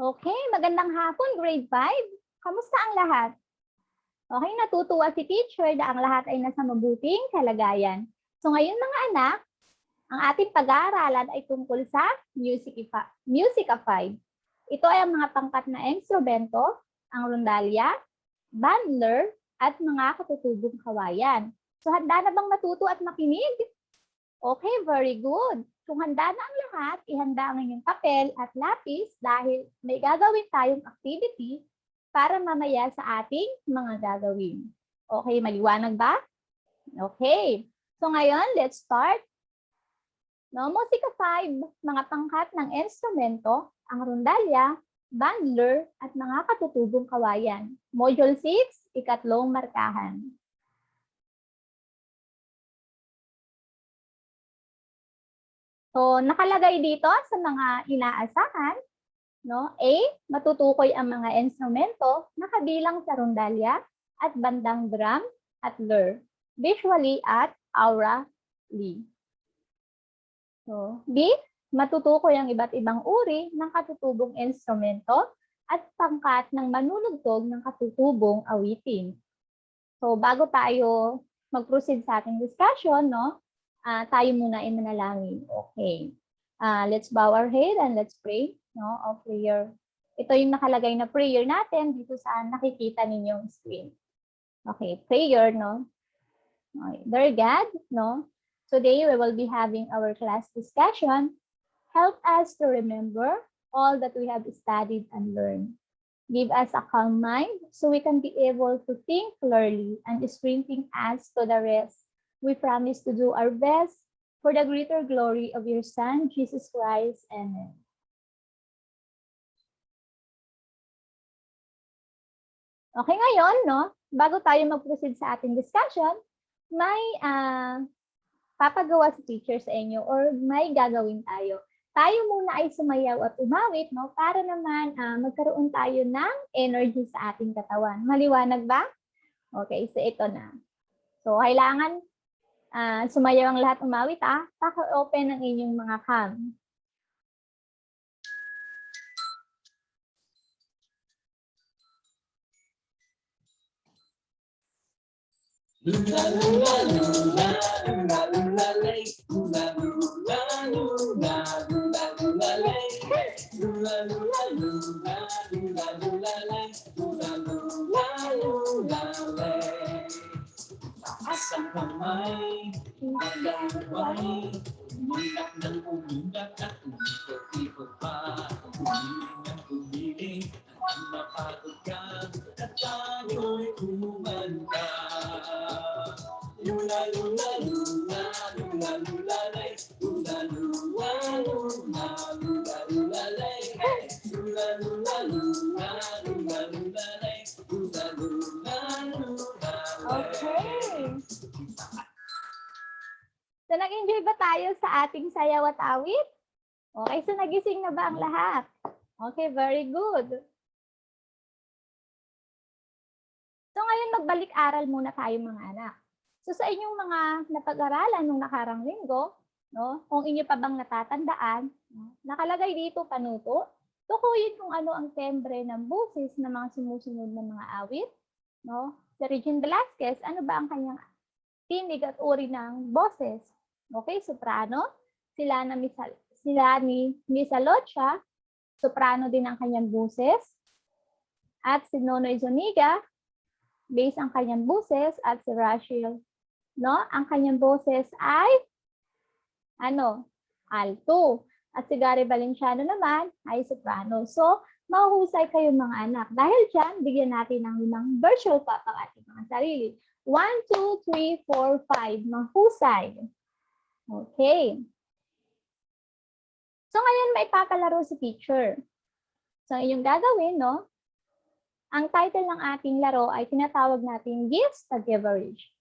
Okay, magandang hapon, grade 5. Kamusta ang lahat? Okay, natutuwa si teacher na ang lahat ay nasa mabuting kalagayan. So ngayon mga anak, ang ating pag-aaralan ay tungkol sa Musica 5. Ito ay ang mga pangkat na instrumento, ang rondalya, bandler, at mga katutubong kawayan. So handa na bang matuto at makinig? Okay, very good. Kung handa na ang lahat, ihanda ang inyong papel at lapis dahil may gagawin tayong activity para mamaya sa ating mga gagawin. Okay, maliwanag ba? Okay. So ngayon, let's start. No, Musica 5, mga pangkat ng instrumento, ang rondalya, bandler, at mga katutubong kawayan. Module 6, ikatlong markahan. So, nakalagay dito sa mga inaasahan, no? A, matutukoy ang mga instrumento na kabilang sa rondalya at bandang drum at lyre, visually at aurally. So, B, matutukoy ang iba't ibang uri ng katutubong instrumento at pangkat ng manunugtog ng katutubong awitin. So, bago tayo mag-proceed sa ating discussion, no? Tayo muna ay manalangin. Okay. Let's bow our head and let's pray. No? O prayer. Ito yung nakalagay na prayer natin dito sa nakikita ninyong screen. Okay, prayer, no? Okay. Dear God, no? Today we will be having our class discussion. Help us to remember all that we have studied and learned. Give us a calm mind so we can be able to think clearly and strengthen us to the rest. We promise to do our best for the greater glory of your Son, Jesus Christ. Amen. Okay, ngayon, no, bago tayo mag-proceed sa ating discussion, may papagawa si teacher sa inyo or may gagawin tayo. Tayo muna ay sumayaw at umawit, no, para naman magkaroon tayo ng energy sa ating katawan. Maliwanag ba? Okay, so ito na. So, kailangan sumayaw ang lahat, umawit, paka-open ang inyong mga cam. Lula lula lula lula lula lay, lula lula lula lula lula lay, lula lula lula lula lula lay, lula lula lula lay. Taas ang kamay, magdaway, umiyak ng umiyak at umikot-ikot pa, umiling ng umiling, at mapagod ka, at tayo'y kumanta. Lula lula lula lula lula lay, lula lula lula lula lula lay, lula lula lula lula lula lay, lula lula lula lay. Okay. So, nag-enjoy ba tayo sa ating sayaw at awit? Okay, so nagising na ba ang lahat? Okay, very good. So, ngayon magbalik-aral muna tayo mga anak. So, sa inyong mga napag-aralan nung nakarang linggo, no, kung inyo pa bang natatandaan, no, nakalagay dito panuto, tukuyin kung ano ang tembre ng boses ng mga sumusunod na mga awit. No? Si Regine Velasquez, ano ba ang kanyang tinig at uri ng boses? Okay, soprano. Sila ni Misalocha, soprano din ang kanyang boses. At si Nonoy Zuniga, bass ang kanyang boses. At si Rachel, no, ang kanyang boses ay alto. At si Gary Valenciano naman ay soprano. So, mahuhusay kayo mga anak. Dahil dyan, bigyan natin ng 5 virtual pop ang ating mga sarili. 1, 2, 3, 4, 5. Mahusay. Okay. So, ngayon may papalaro si teacher. So, yung gagawin, no? Ang title ng ating laro ay tinatawag natin Gifts the Giverage.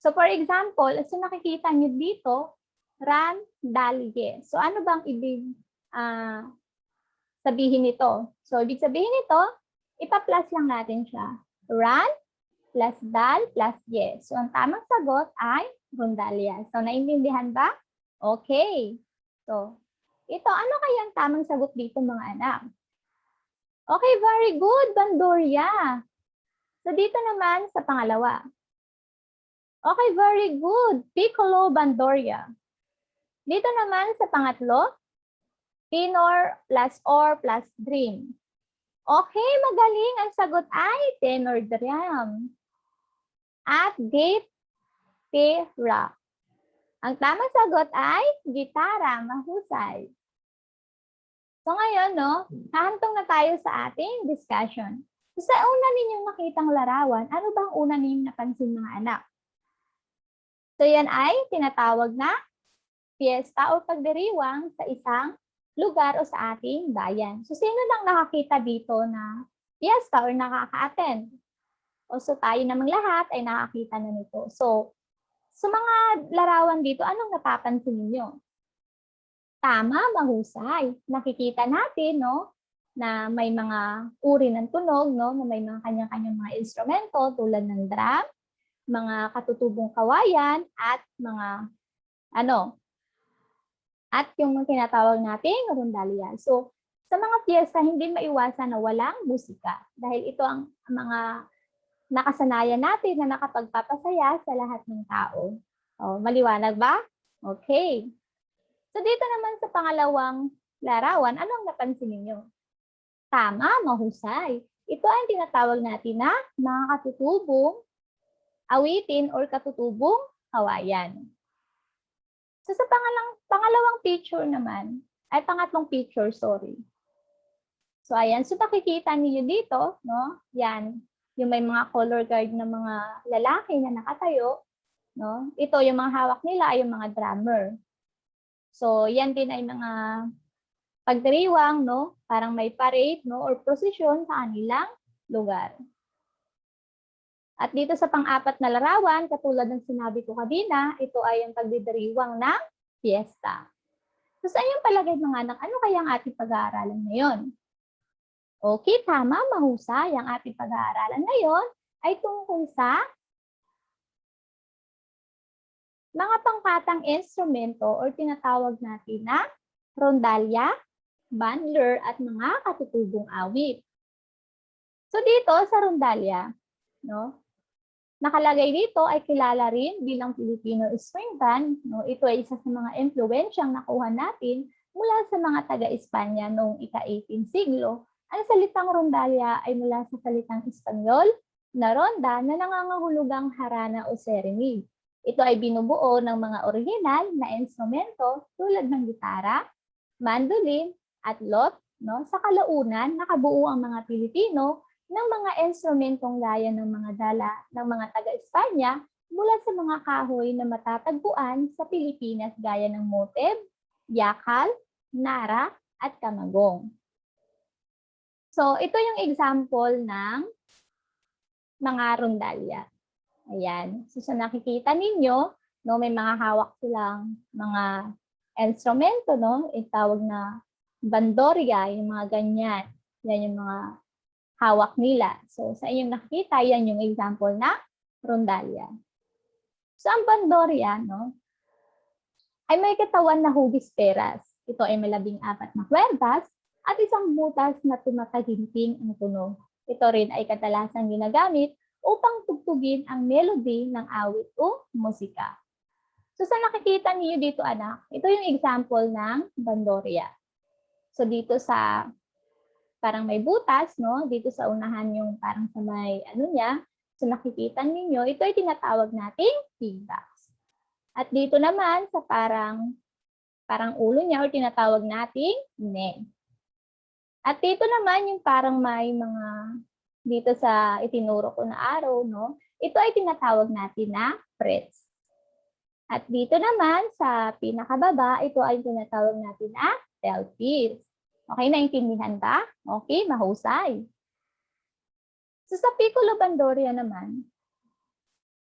So, for example, as nakikita nyo dito, Ran, Dalye. So, ano bang ibig sabihin nito? So, ibig sabihin nito, ipa-plus lang natin siya. Ran plus dal plus ye. So, ang tamang sagot ay rondalya. So, naintindihan ba? Okay. So, ito, ano kaya ang tamang sagot dito mga anak? Okay, very good, Bandurria. So dito naman sa pangalawa. Okay, very good, Piccolo Bandurria. Dito naman sa pangatlo, tenor plus or plus dream. Okay, magaling. Ang sagot ay tenor drum. At gitara. Ang tamang sagot ay gitara. Mahusay. So ngayon, no, hahantong na tayo sa ating discussion. So, sa una ninyong nakitang larawan, ano bang una ninyong napansin mga anak? So yan ay tinatawag na piyesta o pagdiriwang sa isang lugar o sa ating bayan. So sino lang nakakita dito na piyesta or nakaka-attend? O so tayo namang lahat ay nakakita na nito. So sa mga larawan dito, anong napapansin niyo? Tama, mahusay. Nakikita natin, no, na may mga uri ng tunog, no, na may mga kanya-kanyang mga instrumento tulad ng drum, mga katutubong kawayan, at mga at yung tinatawag nating rondalya. So, sa mga piyesta, hindi maiwasan na walang musika. Dahil ito ang mga nakasanayan natin na nakapagpapasaya sa lahat ng tao. O, maliwanag ba? Okay. So, dito naman sa pangalawang larawan, anong napansin niyo? Tama, mahusay. Ito ang tinatawag natin na mga katutubong awitin or katutubong kawayan. So sa pangalawang picture naman, ay pangatlong picture, sorry. So ayan, so nakikita niyo dito, no? Yan, yung may mga color guard na mga lalaki na nakatayo, no? Ito yung mga hawak nila ay yung mga drummer. So yan din ay mga pagdiriwang, no? Parang may parade, no, or procession sa kanilang lugar. At dito sa pang-apat na larawan, katulad ng sinabi ko kanina, ito ay ang pagdidiriwang ng fiesta. So sa inyong palagay mga anak, ano kaya ang ating pag-aaralan ngayon? Okay, tama, mahusay. Ang ating pag-aaralan ngayon ay tungkol sa mga pangkatang instrumento o tinatawag natin na rondalya, bandler, at mga katutubong awit. So dito sa rondalya, no, nakalagay dito ay kilala rin bilang Filipino string band. No? Ito ay isa sa mga impluwensyang nakuha natin mula sa mga taga-Espanya noong ika-18 siglo. Ang salitang rondalya ay mula sa salitang Espanyol na ronda na nangangahulugang harana o serenade. Ito ay binubuo ng mga orihinal na instrumento tulad ng gitara, mandolin, at lot. No? Sa kalaunan, nakabuo ang mga Pilipino ng mga instrumentong gaya ng mga dala ng mga taga-Espanya mula sa mga kahoy na matatagpuan sa Pilipinas gaya ng moteb, yakal, nara, at kamagong. So, ito yung example ng mga rondalya. Ayan. So, sa nakikita ninyo, no, may mga hawak silang mga instrumento, no? Itawag na bandorya, yung mga ganyan. Yan yung mga hawak nila. So, sa inyong nakikita, yan yung example na rondalya. So, ang bandorya, no, ay may katawan na hugis peras. Ito ay may 14 na kwerdas at isang butas na tumataginting ang tunog. Ito rin ay kadalasang ginagamit upang tugtugin ang melody ng awit o musika. So, sa nakikita niyo dito, anak, ito yung example ng bandorya. So, dito sa parang may butas, no? Dito sa unahan yung parang sa may ano niya. So nakikita ninyo, ito ay tinatawag nating pigbox. At dito naman sa parang ulo niya o tinatawag nating neck. At dito naman yung parang may mga dito sa itinuro ko na arrow, no? Ito ay tinatawag natin na frets. At dito naman sa pinakababa, ito ay tinatawag natin na tailpiece. Okay, naintindihan ba? Okay, mahusay. So sa piccolo bandorya naman,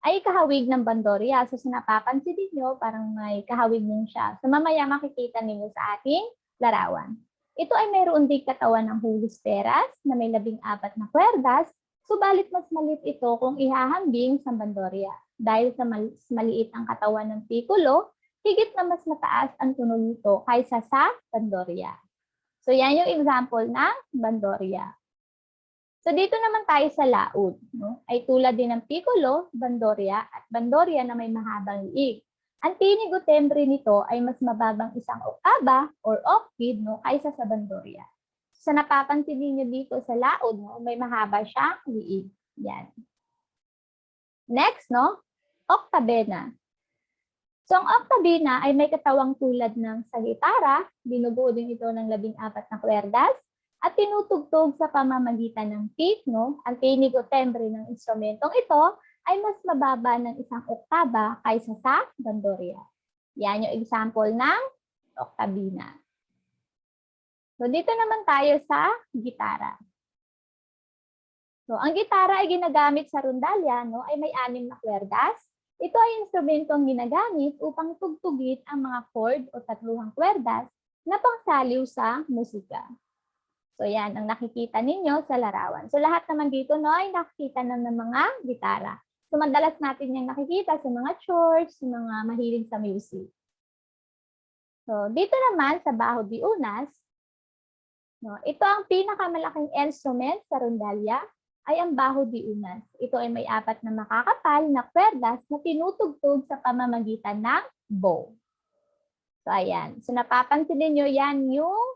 ay kahawig ng bandorya. So sa napapansin niyo, parang may kahawig din siya. So mamaya makikita niyo sa ating larawan. Ito ay mayroon din katawan ng hugis peras na may 14 na kwerdas, subalit mas maliit ito kung ihahambing sa bandorya. Dahil sa maliit ang katawan ng piccolo, higit na mas mataas ang tunog nito kaysa sa bandorya. So yan yung example ng bandorya. So dito naman tayo sa laud, no? Ay tulad din ng piccolo, bandurria, at bandurria na may mahabang liig. Ang tinig o timbre nito ay mas mababang isang oktaba or octave, no, kaysa sa bandurria. So napapansin niyo dito sa laud, no, may mahaba siyang liig. Yan. Next, no, octavena. So ang octavena ay may katawang tulad ng sa gitara, binubuo din ito ng 14 na kwerdas, at tinutugtog sa pamamagitan ng pitch, no? Ang tinig o timbre ng instrumentong ito ay mas mababa ng isang oktaba kaysa sa bandurria. Yan yung example ng octavena. So dito naman tayo sa gitara. So ang gitara ay ginagamit sa rondalya, no? Ay may 6 na kwerdas. Ito ay instrumentong ginagamit upang tugtugin ang mga chord o tatluhang kwerdas na pangsaliw sa musika. So yan ang nakikita ninyo sa larawan. So lahat naman dito, no, ay nakikita ng mga gitara. So madalas natin yung nakikita sa mga church, sa mga mahilig sa music. So dito naman sa bajo de unas, no, ito ang pinakamalaking instrument sa rondalya ay ang bajo de unas. Ito ay may 4 na makakapal na kwerdas na tinutugtog sa pamamagitan ng bow. So ayan. So napapansin niyo yan yung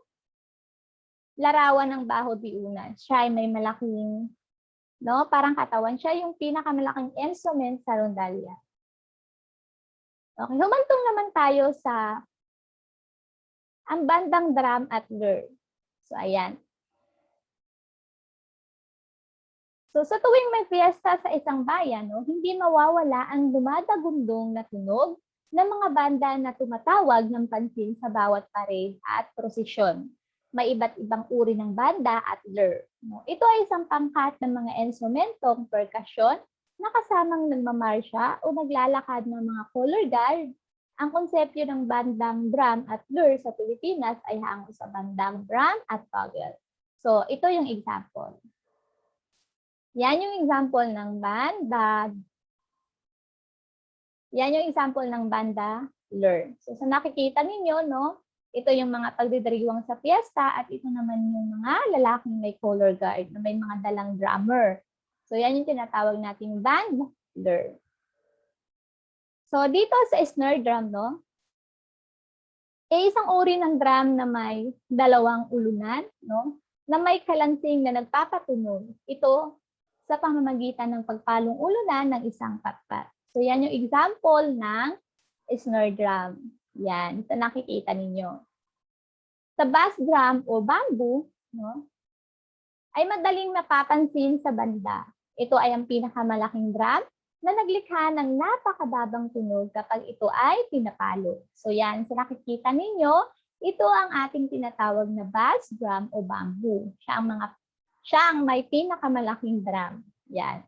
larawan ng bajo de unas. Siya ay may malaking, no, parang katawan. Siya yung pinakamalaking instrument sa rondalya. Okay, humantong naman tayo sa ang bandang drum at lyre. So ayan. So sa tuwing may fiesta sa isang bayan, no, hindi mawawala ang dumadagundong na tunog ng mga banda na tumatawag ng pansin sa bawat parade at prosesyon. May iba't ibang uri ng banda at lyre. No, ito ay isang pangkat ng mga instrumentong percussion na kasamang nagmamarsya o naglalakad ng mga color guard. Ang konsepto ng bandang drum at lyre sa Pilipinas ay hango sa bandang drum at bugle. So ito yung example. Yan yung example ng banda. Yan yung example ng banda lyre. So sa nakikita ninyo, no, ito yung mga pagdidiriwang sa piyesta at ito naman yung mga lalaking may color guard na may mga dalang drummer. So yan yung tinatawag nating band lyre. So dito sa snare drum, no, isang uri ng drum na may 2 ulunan, no, na may kalansing na nagpapatunog. Ito sa pamamagitan ng pagpalong ulunan ng isang patpat. So yan yung example ng snare drum. Yan, ito nakikita ninyo. Sa bass drum o bamboo, no, ay madaling napapansin sa banda. Ito ay ang pinakamalaking drum na naglikha ng napakababang tunog kapag ito ay pinapalo. So yan, sa nakikita ninyo, ito ang ating tinatawag na bass drum o bamboo. Siya ang may pinakamalaking drum. Yan.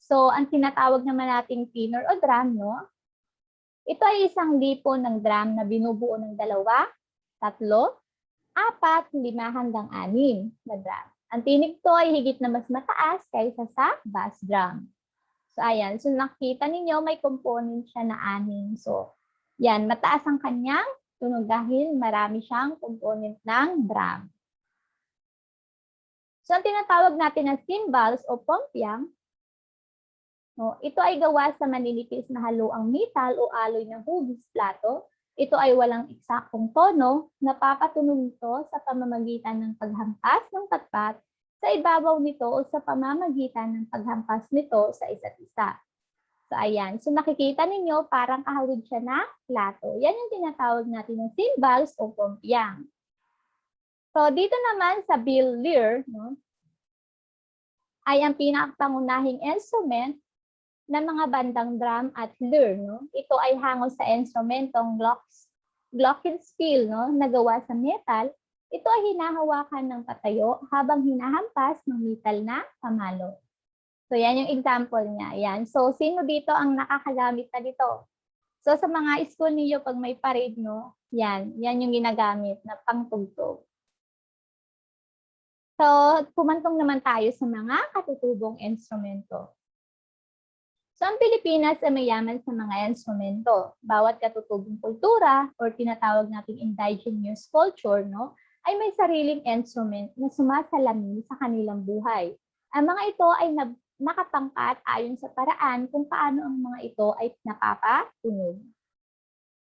So, ang tinatawag naman nating tenor o drum, no? Ito ay isang lipo ng drum na binubuo ng 2, 3, 4, 5 hanggang 6 na drum. Ang tinig to ay higit na mas mataas kaysa sa bass drum. So, ayan. So, nakita ninyo, may component siya na 6. So, yan. Mataas ang kanyang tunog dahil marami siyang component ng drum. So, ang tinatawag natin na cymbals o pompiang, no, ito ay gawa sa maninipis na haluang metal o alloy ng hugis plato. Ito ay walang eksaktong tono, napapatunog ito sa pamamagitan ng paghampas ng patpat sa ibabaw nito o sa pamamagitan ng paghampas nito sa isa't isa. So, ayan. So, nakikita ninyo, parang kahawig siya na plato. Yan yung tinatawag natin ng cymbals o pompiang. So, dito naman sa bill lyre, no, ay ang pinakapangunahing instrument ng mga bandang drum at lyre. No? Ito ay hango sa instrumentong glockenspiel, no, na gawa sa metal. Ito ay hinahawakan ng patayo habang hinahampas ng metal na pamalo. So, yan yung example niya. Yan. So, sino dito ang nakakagamit na dito? So, sa mga school niyo pag may parade, no, yan yung ginagamit na pangtugtog. So, pumantong naman tayo sa mga katutubong instrumento. So, ang Pilipinas ay mayaman sa mga instrumento. Bawat katutubong kultura or tinatawag nating indigenous culture, no, ay may sariling instrument na sumasalamin sa kanilang buhay. Ang mga ito ay nakapangkat ayon sa paraan kung paano ang mga ito ay napapatunog.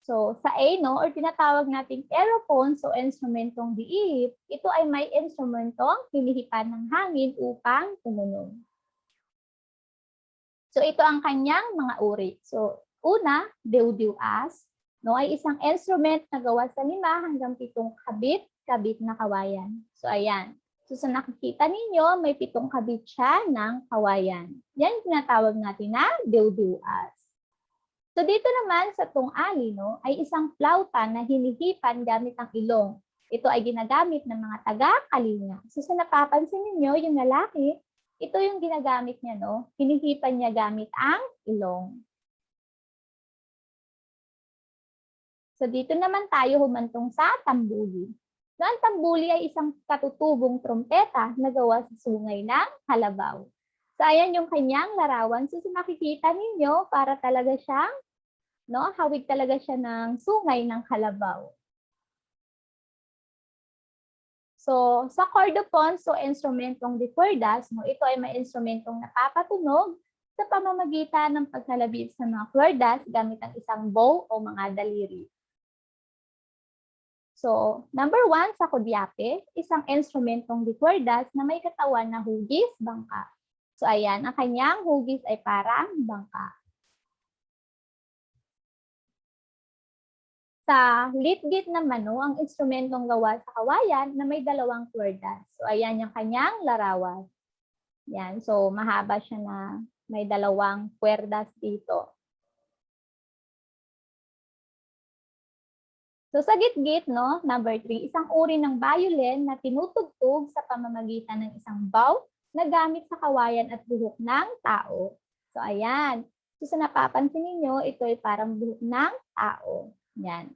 So, sa A, no, or tinatawag nating aerophones o instrumentong diihip, ito ay may instrumentong hinihipan ng hangin upang tumunog. So, ito ang kanyang mga uri. So, una, diwdiwas, no, ay isang instrument na gawa sa 5 hanggang 7 kabit na kawayan. So, ayan. So, sa nakikita ninyo, may 7 kabit siya ng kawayan. Yan tinatawag natin na diwdiwas. So dito naman sa tungali, no, ay isang flauta na hinihipan gamit ang ilong. Ito ay ginagamit ng mga taga-kalinga. So sa napapansin niyo yung lalaki, ito yung ginagamit niya, no? Hinihipan niya gamit ang ilong. So dito naman tayo humantong sa tambuli. So ang tambuli ay isang katutubong trompeta na gawa sa sungay ng kalabaw. So ayan yung kanyang larawan. So nakikita ninyo, para talaga siyang, no, hawig talaga siya ng sungay ng kalabaw. So sa cordophones, so instrumentong de cuerdas, no, ito ay may instrumentong napapatunog sa pamamagitan ng pagkalabit sa mga cuerdas gamit ang isang bow o mga daliri. So, number 1 sa kudyape, isang instrumentong de cuerdas na may katawan na hugis, bangka. So, ayan, ang kanyang hugis ay parang bangka. Sa litgit naman, no, ang instrumentong gawa sa kawayan na may 2 kuwerdas. So, ayan yung kanyang larawan. Yan. So, mahaba siya na may 2 kuwerdas dito. So, sa gitgit, no, number 3, isang uri ng violin na tinutugtog sa pamamagitan ng isang bow na gamit sa kawayan at buhok ng tao. So, ayan. So, sa napapansin ninyo, ito ay parang buhok ng tao. Yan.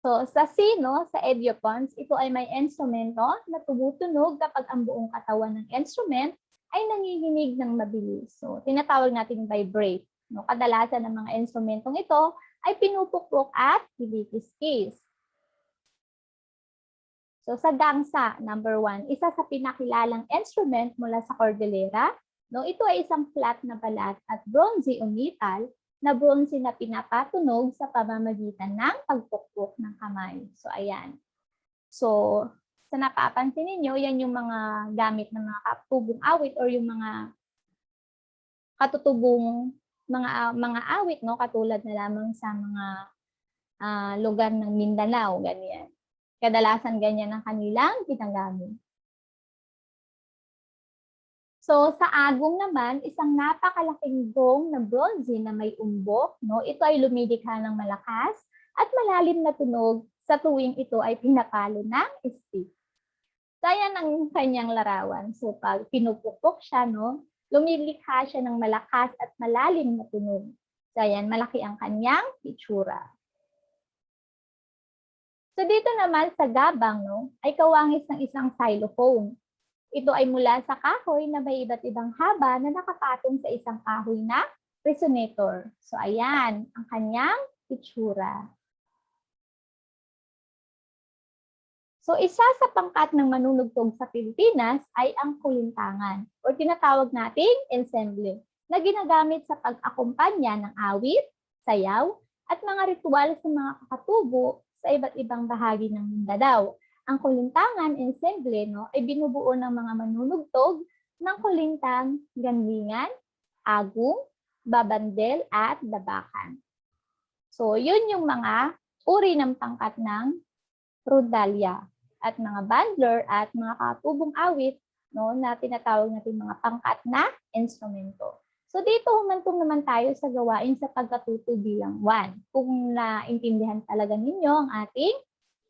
So, sa C, no, sa ediopons, ito ay may instrumento na tumutunog kapag ang buong katawan ng instrument ay nanginginig ng mabilis. So, tinatawag natin vibrate. No, kadalasan ng mga instrumentong ito ay pinupukpok at kinikiskis. So, sa gangsa, number 1, isa sa pinakilalang instrument mula sa Cordillera. No, ito ay isang flat na balat at bronze o metal na bronze na pinapatunog sa pamamagitan ng pagpukpok ng kamay. So, ayan. So, sa napapansin ninyo, yan yung mga gamit ng mga katutubong awit or yung mga katutubong mga awit, no, katulad na lamang sa mga lugar ng Mindanao, ganyan. Kadalasan ganyan ang kanilang ginagamit. So, sa agong naman, isang napakalaking gong na bronze na may umbok, no? Ito ay lumidikha ng malakas at malalim na tunog sa tuwing ito ay pinapalo ng stick. So, ayan ang kanyang larawan. So, pag pinupukpok siya, no, lumilikha siya ng malakas at malalim na tunog. So, ayan, malaki ang kanyang itsura. So, dito naman sa gabang, no, ay kawangis ng isang xylophone. Ito ay mula sa kahoy na may iba't ibang haba na nakapatong sa isang kahoy na resonator. So, ayan ang kanyang itsura. So, isa sa pangkat ng manunugtog sa Pilipinas ay ang kulintangan o tinatawag nating ensemble na ginagamit sa pag-akumpanya ng awit, sayaw, at mga ritual sa mga kakatubo sa iba't ibang bahagi ng Mindanao. Ang kulintangan, ensemble, no, ay binubuo ng mga manunugtog ng kulintang, ganlingan, agung, babandel, at dabakan. So, yun yung mga uri ng pangkat ng rondalya at mga bandler at mga katubong awit, no, na tinatawag natin mga pangkat na instrumento. So, dito humantong naman tayo sa gawain sa pagkatuto bilang 1. Kung naintindihan talaga ninyo ang ating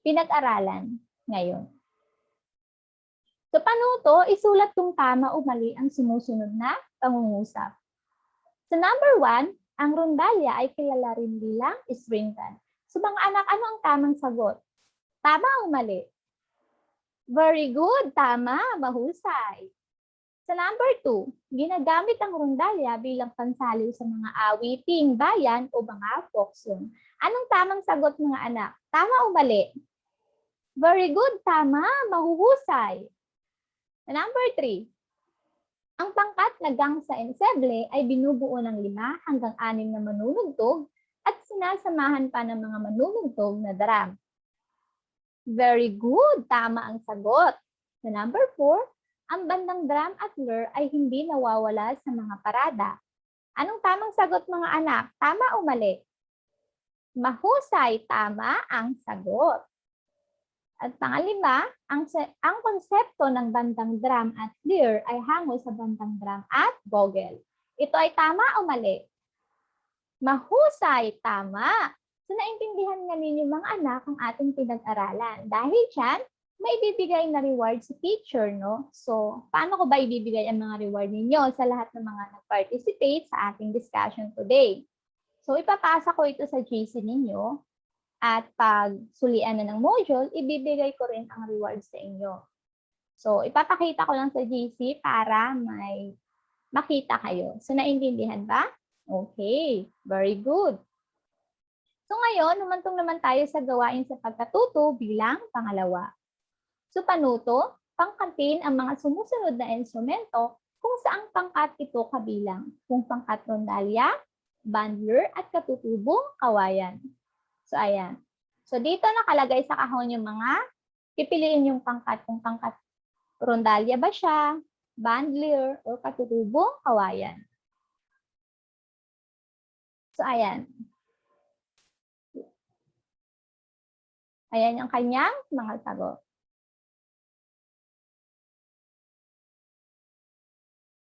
pinag-aralan ngayon. So, paano to? Isulat kung tama o mali ang sumusunod na pangungusap. So, number 1, ang rondalya ay kilala rin bilang string band. So, mga anak, ano ang tamang sagot? Tama o mali? Very good. Tama. Mahusay. Sa number 2, ginagamit ang rondalya bilang pansaliw sa mga awiting bayan o mga folk song. Anong tamang sagot mga anak? Tama o mali? Very good, tama, mahuhusay. Number 3. Ang pangkat na gangsa ensemble ay binubuo ng 5 hanggang 6 na manunugtog at sinasamahan pa ng mga manunugtog na drum. Very good, tama ang sagot. Sa number 4, ang bandang drum at lyre ay hindi nawawala sa mga parada. Anong tamang sagot mga anak? Tama o mali? Mahusay, tama ang sagot. At pangalima, ang konsepto ng bandang drum at lyre ay hango sa bandang drum at bugle. Ito ay tama o mali? Mahusay, tama. So naintindihan nga ninyo mga anak ang ating pinag-aralan. Dahil dyan, may ibibigay na reward sa teacher, no? So, paano ko ba ibibigay ang mga reward ninyo sa lahat ng mga nag-participate sa ating discussion today? So, ipapasa ko ito sa GC ninyo. At pag sulian na ng module, ibibigay ko rin ang reward sa inyo. So, ipapakita ko lang sa GC para may makita kayo. So, naintindihan ba? Okay, very good. So, ngayon, humantong naman tayo sa gawain sa pagkatuto bilang pangalawa. So, panuto, pangkatin ang mga sumusunod na instrumento kung saang pangkat ito kabilang. Kung pangkat rondalya, bandler, at katutubong kawayan. So, ayan. So, dito nakalagay sa kahon yung mga, pipiliin yung pangkat, kung pangkat rondalya ba siya, bandler, o katutubong kawayan. So, ayan. Ayan yung kanyang mga sagot.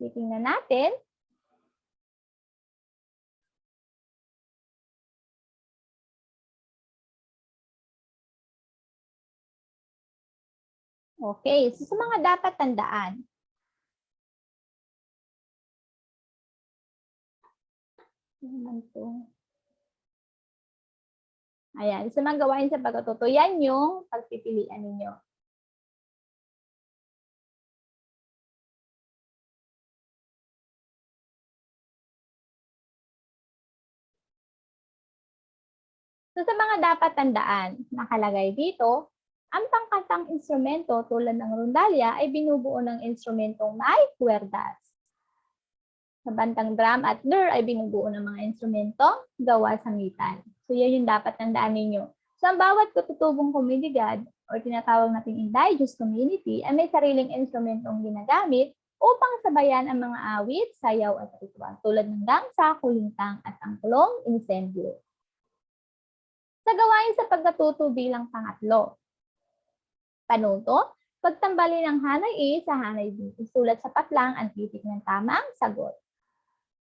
Titingnan natin. Okay, so sa mga dapat tandaan. Ayan, sa mga gawain sa pagkatuto, yan yung pagpipilian ninyo. So sa mga dapat tandaan, nakalagay dito, ang pangkatang instrumento tulad ng rondalya ay binubuo ng instrumentong may kuwerdas. Sa bantang drum at lyre ay binubuo ng mga instrumentong gawa sa metal. So yan yung dapat tandaan ninyo. So ang bawat katutubong komunidad o tinatawag natin indigenous community ay may sariling instrumentong ginagamit upang sabayan ang mga awit, sayaw at ritual tulad ng gangsa, kulintang at angklong ensemble. Sa gawain sa pagkatuto bilang pangatlo. Panuto, pagtambali ng hanay A sa hanay B. Isulat sa patlang ang titik ng tamang sagot.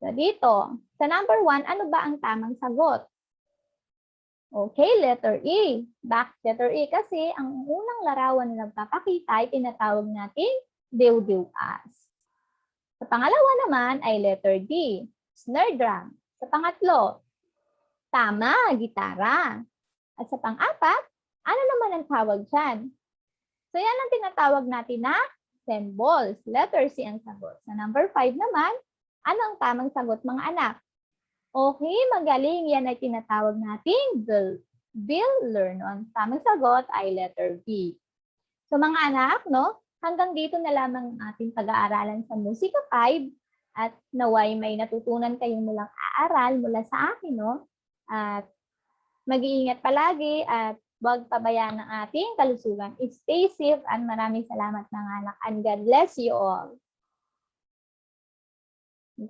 So dito, sa number 1, ano ba ang tamang sagot? Okay, letter E. Bakit letter E? Kasi ang unang larawan na nagpapakita ay tinatawag natin diw-diw-as. Sa pangalawa naman ay letter D, snare drum. Sa pangatlo, tama, gitara. At sa pang-apat, ano naman ang tawag dyan? So yan ang tinatawag natin na cymbals. Letter C ang sagot. Sa number 5 naman, ano ang tamang sagot mga anak? Okay, magaling. Yan ay tinatawag natin builder. Ang tamang sagot ay letter B. So mga anak, no? Hanggang dito na lamang ang ating pag-aaralan sa Musika 5 at naway may natutunan kayong mulang aaral mula sa akin, no? At mag-iingat palagi at huwag pabayaan ng ating kalusugan. Stay safe and maraming salamat mga anak and God bless you all.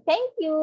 Thank you.